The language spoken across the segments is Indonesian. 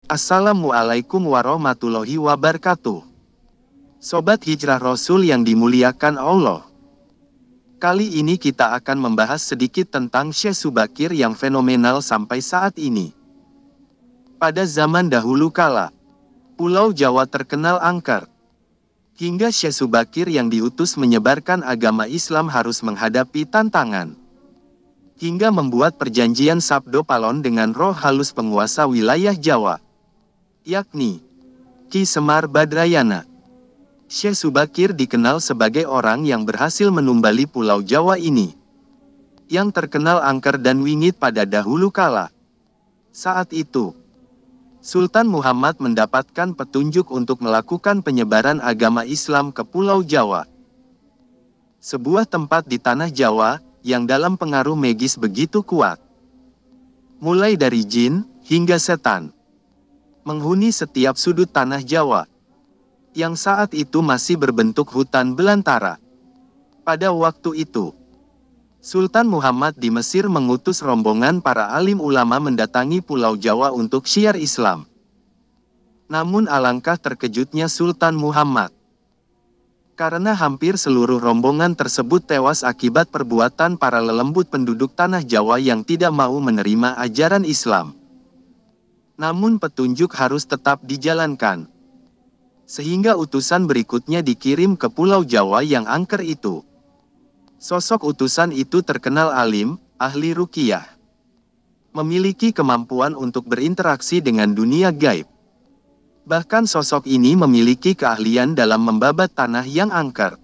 Assalamualaikum warahmatullahi wabarakatuh. Sobat Hijrah Rasul yang dimuliakan Allah. Kali ini kita akan membahas sedikit tentang Syekh Subakir yang fenomenal sampai saat ini. Pada zaman dahulu kala, Pulau Jawa terkenal angker. Hingga Syekh Subakir yang diutus menyebarkan agama Islam harus menghadapi tantangan. Hingga membuat perjanjian Sabdo Palon dengan roh halus penguasa wilayah Jawa, yakni Ki Semar Badrayana. Syekh Subakir dikenal sebagai orang yang berhasil menumbali Pulau Jawa ini, yang terkenal angker dan wingit pada dahulu kala. Saat itu, Sultan Muhammad mendapatkan petunjuk untuk melakukan penyebaran agama Islam ke Pulau Jawa, sebuah tempat di tanah Jawa yang dalam pengaruh magis begitu kuat. Mulai dari jin hingga setan menghuni setiap sudut tanah Jawa, yang saat itu masih berbentuk hutan belantara. Pada waktu itu, Sultan Muhammad di Mesir mengutus rombongan para alim ulama mendatangi Pulau Jawa untuk syiar Islam. Namun alangkah terkejutnya Sultan Muhammad, karena hampir seluruh rombongan tersebut tewas akibat perbuatan para lelembut penduduk tanah Jawa yang tidak mau menerima ajaran Islam. Namun petunjuk harus tetap dijalankan, sehingga utusan berikutnya dikirim ke Pulau Jawa yang angker itu. Sosok utusan itu terkenal alim, ahli ruqyah, memiliki kemampuan untuk berinteraksi dengan dunia gaib. Bahkan sosok ini memiliki keahlian dalam membabat tanah yang angker.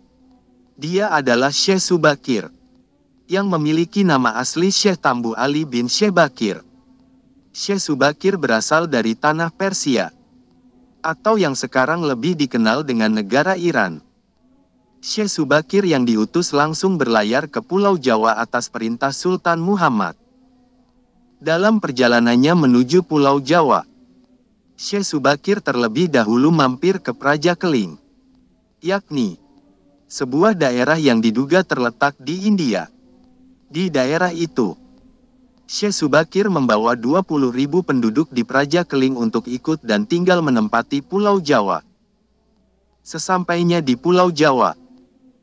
Dia adalah Syekh Subakir, yang memiliki nama asli Syekh Tambu Ali bin Syekh Bakir. Syekh Subakir berasal dari tanah Persia, atau yang sekarang lebih dikenal dengan negara Iran. Syekh Subakir yang diutus langsung berlayar ke Pulau Jawa atas perintah Sultan Muhammad. Dalam perjalanannya menuju Pulau Jawa, Syekh Subakir terlebih dahulu mampir ke Praja Keling, yakni sebuah daerah yang diduga terletak di India. Di daerah itu, Syekh Subakir membawa 20.000 penduduk di Praja Keling untuk ikut dan tinggal menempati Pulau Jawa. Sesampainya di Pulau Jawa,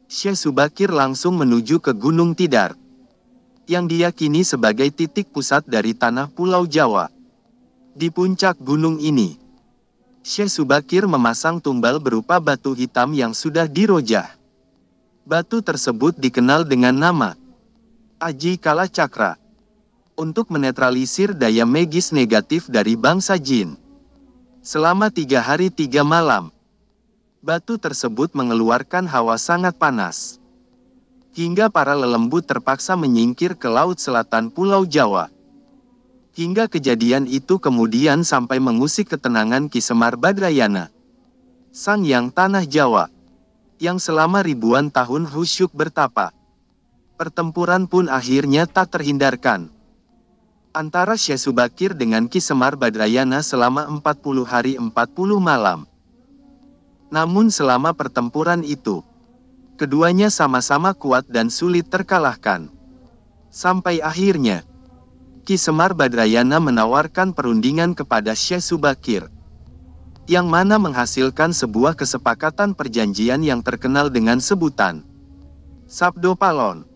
Syekh Subakir langsung menuju ke Gunung Tidar, yang diyakini sebagai titik pusat dari tanah Pulau Jawa. Di puncak gunung ini, Syekh Subakir memasang tumbal berupa batu hitam yang sudah dirojah. Batu tersebut dikenal dengan nama Aji Kala Cakra, untuk menetralisir daya magis negatif dari bangsa jin. Selama 3 hari 3 malam, batu tersebut mengeluarkan hawa sangat panas, hingga para lelembut terpaksa menyingkir ke laut selatan Pulau Jawa. Hingga kejadian itu kemudian sampai mengusik ketenangan Ki Semar Badrayana, Sang Hyang Tanah Jawa, yang selama ribuan tahun khusyuk bertapa. Pertempuran pun akhirnya tak terhindarkan antara Syekh Subakir dengan Ki Semar Badrayana selama 40 hari 40 malam. Namun selama pertempuran itu, keduanya sama-sama kuat dan sulit terkalahkan. Sampai akhirnya, Ki Semar Badrayana menawarkan perundingan kepada Syekh Subakir, yang mana menghasilkan sebuah kesepakatan perjanjian yang terkenal dengan sebutan Sabdo Palon.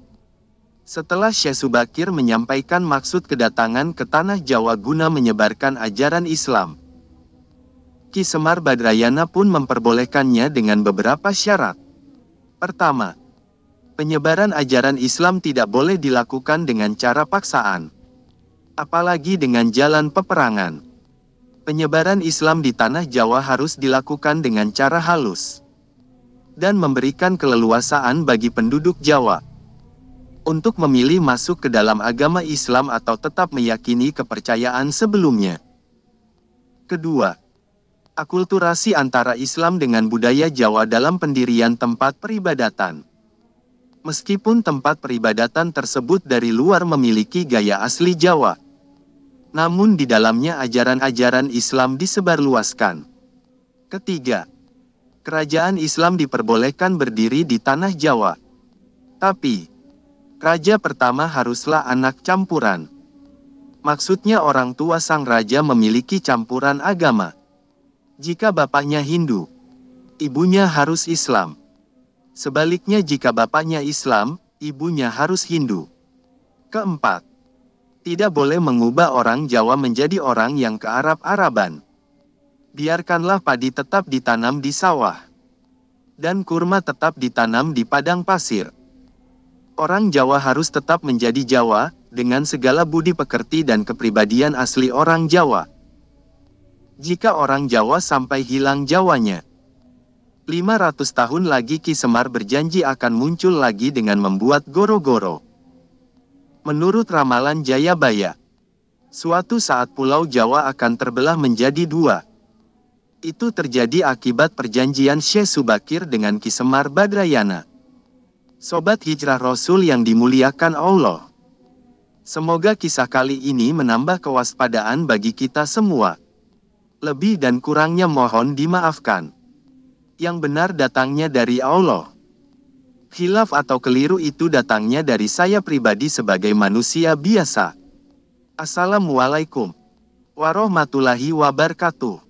Setelah Syekh Subakir menyampaikan maksud kedatangan ke tanah Jawa guna menyebarkan ajaran Islam, Ki Semar Badrayana pun memperbolehkannya dengan beberapa syarat. Pertama, penyebaran ajaran Islam tidak boleh dilakukan dengan cara paksaan, apalagi dengan jalan peperangan. Penyebaran Islam di tanah Jawa harus dilakukan dengan cara halus, dan memberikan keleluasaan bagi penduduk Jawa untuk memilih masuk ke dalam agama Islam atau tetap meyakini kepercayaan sebelumnya. Kedua, akulturasi antara Islam dengan budaya Jawa dalam pendirian tempat peribadatan. Meskipun tempat peribadatan tersebut dari luar memiliki gaya asli Jawa, namun di dalamnya ajaran-ajaran Islam disebarluaskan. Ketiga, kerajaan Islam diperbolehkan berdiri di tanah Jawa. Tapi, raja pertama haruslah anak campuran. Maksudnya orang tua sang raja memiliki campuran agama. Jika bapaknya Hindu, ibunya harus Islam. Sebaliknya jika bapaknya Islam, ibunya harus Hindu. Keempat, tidak boleh mengubah orang Jawa menjadi orang yang kearab-araban. Biarkanlah padi tetap ditanam di sawah. Dan kurma tetap ditanam di padang pasir. Orang Jawa harus tetap menjadi Jawa, dengan segala budi pekerti dan kepribadian asli orang Jawa. Jika orang Jawa sampai hilang Jawanya, 500 tahun lagi Ki Semar berjanji akan muncul lagi dengan membuat goro-goro. Menurut ramalan Jayabaya, suatu saat Pulau Jawa akan terbelah menjadi dua. Itu terjadi akibat perjanjian Syekh Subakir dengan Ki Semar Badrayana. Sobat Hijrah Rasul yang dimuliakan Allah. Semoga kisah kali ini menambah kewaspadaan bagi kita semua. Lebih dan kurangnya mohon dimaafkan. Yang benar datangnya dari Allah. Khilaf atau keliru itu datangnya dari saya pribadi sebagai manusia biasa. Assalamualaikum warahmatullahi wabarakatuh.